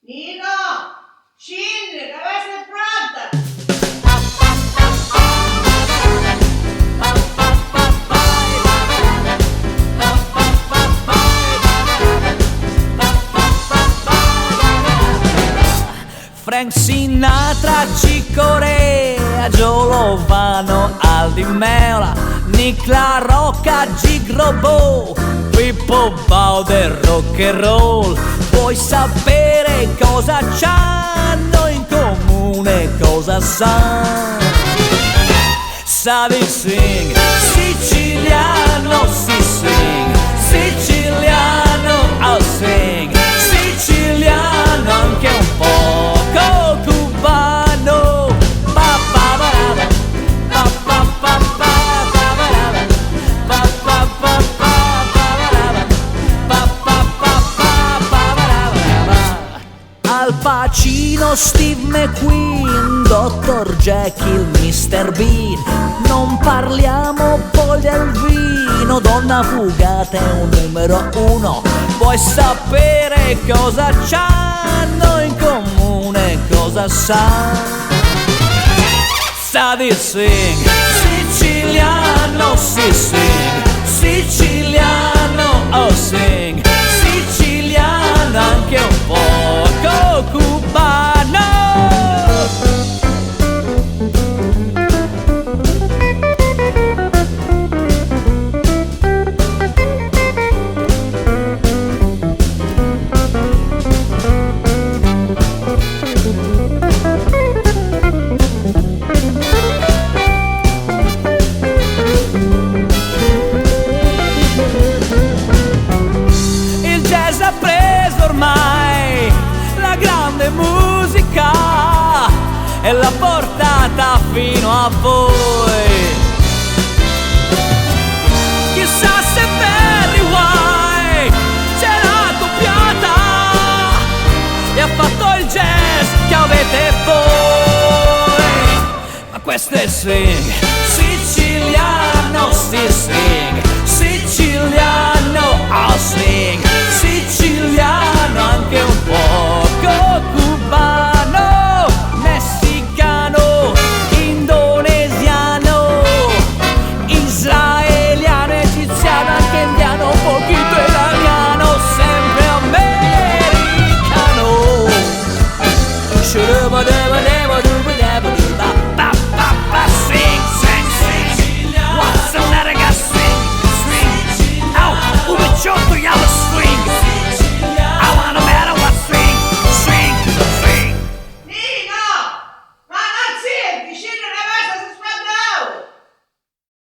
Nino, scendi, deve essere pronta! Frank Sinatra, Chick Corea, Joe Lovano, Aldi Meola, Nick La Rocca, Gig Robot, Pippo Bauder, rock and roll. Vuoi sapere cosa c'hanno in comune, cosa sa? Sa di sing, siciliano si sing, siciliano oh sing, siciliano anche un poco cubano. Pa pa pa pa pa pa pa pa pa pa pa. Al Pacino, Steve McQueen, Dr. Jekyll, Mr. Bean. Non parliamo poi del vino, Donna Fugata è un numero uno. Vuoi sapere cosa c'hanno in comune, cosa sa? Sa di sing, siciliano si sing, siciliano oh sing, siciliano anche un poco cubano. Ormai la grande musica e l'ha portata fino a voi. Chissà se Barry White ce l'ha copiata e ha fatto il jazz che avete voi. Ma questo è swing, siciliano si swing, siciliano a swing, siciliano